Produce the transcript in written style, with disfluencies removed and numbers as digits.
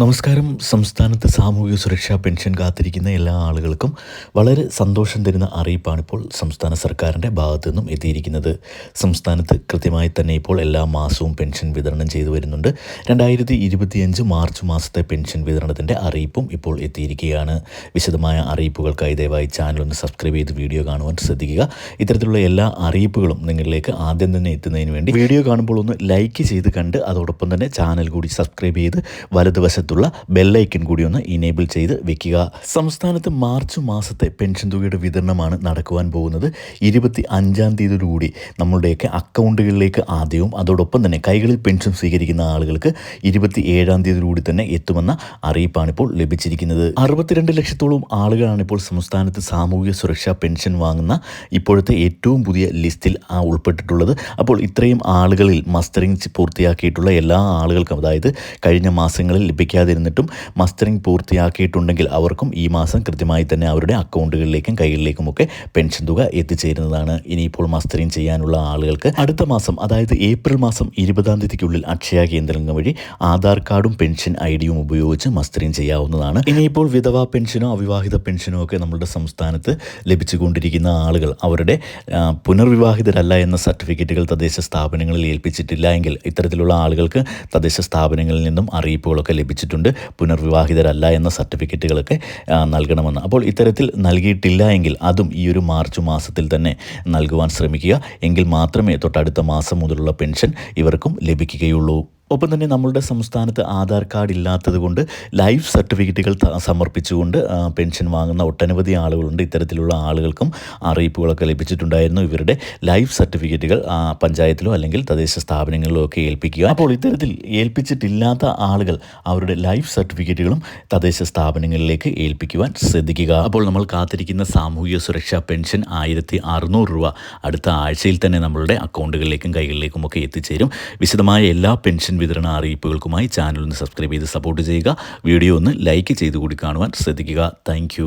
നമസ്കാരം. സംസ്ഥാനത്ത് സാമൂഹിക സുരക്ഷാ പെൻഷൻ കാത്തിരിക്കുന്ന എല്ലാ ആളുകൾക്കും വളരെ സന്തോഷം തരുന്ന അറിയിപ്പാണിപ്പോൾ സംസ്ഥാന സർക്കാരിൻ്റെ ഭാഗത്തു നിന്നും എത്തിയിരിക്കുന്നത്. സംസ്ഥാനത്ത് കൃത്യമായി തന്നെ ഇപ്പോൾ എല്ലാ മാസവും പെൻഷൻ വിതരണം ചെയ്തു വരുന്നുണ്ട്. 2025 മാർച്ച് മാസത്തെ പെൻഷൻ വിതരണത്തിൻ്റെ അറിയിപ്പും ഇപ്പോൾ എത്തിയിരിക്കുകയാണ്. വിശദമായ അറിയിപ്പുകൾക്കായി ദയവായി ചാനൽ ഒന്ന് സബ്സ്ക്രൈബ് ചെയ്ത് വീഡിയോ കാണുവാൻ ശ്രദ്ധിക്കുക. ഇത്തരത്തിലുള്ള എല്ലാ അറിയിപ്പുകളും നിങ്ങളിലേക്ക് ആദ്യം തന്നെ എത്തുന്നതിന് വേണ്ടി വീഡിയോ കാണുമ്പോൾ ഒന്ന് ലൈക്ക് ചെയ്ത് കണ്ട് അതോടൊപ്പം തന്നെ ചാനൽ കൂടി സബ്സ്ക്രൈബ് ചെയ്ത് വലതുവശത്തുള്ള ബെല്ലൈക്കൺ കൂടി ഒന്ന് ഇനേബിൾ ചെയ്ത് വെക്കുക. സംസ്ഥാനത്ത് മാർച്ച് മാസത്തെ പെൻഷൻ തുകയുടെ വിതരണമാണ് നടക്കുവാൻ പോകുന്നത്. 25-ാം തീയതിയോടുകൂടി നമ്മളുടെയൊക്കെ അക്കൗണ്ടുകളിലേക്ക് ആദ്യവും അതോടൊപ്പം തന്നെ കൈകളിൽ പെൻഷൻ സ്വീകരിക്കുന്ന ആളുകൾക്ക് 27-ാം തീയതിയോടുകൂടി തന്നെ എത്തുമെന്ന അറിയിപ്പാണിപ്പോൾ ലഭിച്ചിരിക്കുന്നത്. 62 ലക്ഷത്തോളം ആളുകളാണ് ഇപ്പോൾ സംസ്ഥാനത്ത് സാമൂഹിക സുരക്ഷാ പെൻഷൻ വാങ്ങുന്ന ഇപ്പോഴത്തെ ഏറ്റവും പുതിയ ലിസ്റ്റിൽ ഉൾപ്പെട്ടിട്ടുള്ളത്. അപ്പോൾ ഇത്രയും ആളുകളിൽ മസ്റ്ററിംഗ് പൂർത്തിയാക്കിയിട്ടുള്ള എല്ലാ ആളുകൾക്കും, അതായത് കഴിഞ്ഞ മാസങ്ങളിൽ ലഭിക്കാതിരുന്നിട്ടും മസ്റ്ററിംഗ് പൂർത്തിയാക്കിയിട്ടുണ്ടെങ്കിൽ അവർക്കും ഈ മാസം കൃത്യമായി തന്നെ അവരുടെ അക്കൗണ്ടുകളിലേക്കും കൈകളിലേക്കുമൊക്കെ പെൻഷൻ തുക എത്തിച്ചേരുന്നതാണ്. ഇനിയിപ്പോൾ മസ്റ്ററിംഗ് ചെയ്യാനുള്ള ആളുകൾക്ക് അടുത്ത മാസം, അതായത് ഏപ്രിൽ മാസം 20-ാം തീയതിക്കുള്ളിൽ അക്ഷയ കേന്ദ്രങ്ങൾ വഴി ആധാർ കാർഡും പെൻഷൻ ഐഡിയും ഉപയോഗിച്ച് മസ്റ്ററിംഗ് ചെയ്യാവുന്നതാണ്. ഇനിയിപ്പോൾ വിധവാ പെൻഷനോ അവിവാഹിത പെൻഷനോ ഒക്കെ നമ്മുടെ സംസ്ഥാനത്ത് ലഭിച്ചുകൊണ്ടിരിക്കുന്ന ആളുകൾ അവരുടെ പുനർവിവാഹിതരല്ല എന്ന സർട്ടിഫിക്കറ്റുകൾ തദ്ദേശ സ്ഥാപനങ്ങളിൽ ഏൽപ്പിച്ചിട്ടില്ല എങ്കിൽ ഇത്തരത്തിലുള്ള ആളുകൾക്ക് തദ്ദേശ സ്ഥാപനങ്ങളിൽ നിന്നും അറിയിപ്പുകളൊക്കെ ലഭിച്ചിട്ടുണ്ട്. പുനർവിവാഹിതരല്ല എന്ന സർട്ടിഫിക്കറ്റുകളൊക്കെ നൽകണമെന്ന്. അപ്പോൾ ഇത്തരത്തിൽ നൽകിയിട്ടില്ല എങ്കിൽ അതും ഈ ഒരു മാർച്ച് മാസത്തിൽ തന്നെ നൽകുവാൻ ശ്രമിക്കുക. എങ്കിൽ മാത്രമേ തൊട്ടടുത്ത മാസം മുതലുള്ള പെൻഷൻ ഇവർക്കും ലഭിക്കുകയുള്ളൂ. ഒപ്പം തന്നെ നമ്മളുടെ സംസ്ഥാനത്ത് ആധാർ കാർഡ് ഇല്ലാത്തത് കൊണ്ട് ലൈഫ് സർട്ടിഫിക്കറ്റുകൾ സമർപ്പിച്ചുകൊണ്ട് പെൻഷൻ വാങ്ങുന്ന ഒട്ടനവധി ആളുകളുണ്ട്. ഇത്തരത്തിലുള്ള ആളുകൾക്കും അറിയിപ്പുകളൊക്കെ ലഭിച്ചിട്ടുണ്ടായിരുന്നു. ഇവരുടെ ലൈഫ് സർട്ടിഫിക്കറ്റുകൾ പഞ്ചായത്തിലോ അല്ലെങ്കിൽ തദ്ദേശ സ്ഥാപനങ്ങളിലോ ഒക്കെ ഏൽപ്പിക്കുക. അപ്പോൾ ഇത്തരത്തിൽ ഏൽപ്പിച്ചിട്ടില്ലാത്ത ആളുകൾ അവരുടെ ലൈഫ് സർട്ടിഫിക്കറ്റുകളും തദ്ദേശ സ്ഥാപനങ്ങളിലേക്ക് ഏൽപ്പിക്കുവാൻ ശ്രദ്ധിക്കുക. അപ്പോൾ നമ്മൾ കാത്തിരിക്കുന്ന സാമൂഹിക സുരക്ഷാ പെൻഷൻ 1600 രൂപ അടുത്ത ആഴ്ചയിൽ തന്നെ നമ്മളുടെ അക്കൗണ്ടുകളിലേക്കും കൈകളിലേക്കും ഒക്കെ എത്തിച്ചേരും. വിശദമായ എല്ലാ പെൻഷൻ വിതരണ അറിയിപ്പുകൾക്കുമായി ചാനൽ ഒന്ന് സബ്സ്ക്രൈബ് ചെയ്ത് സപ്പോർട്ട് ചെയ്യുക. വീഡിയോ ഒന്ന് ലൈക്ക് ചെയ്ത് കൂടി കാണുവാൻ ശ്രദ്ധിക്കുക. താങ്ക്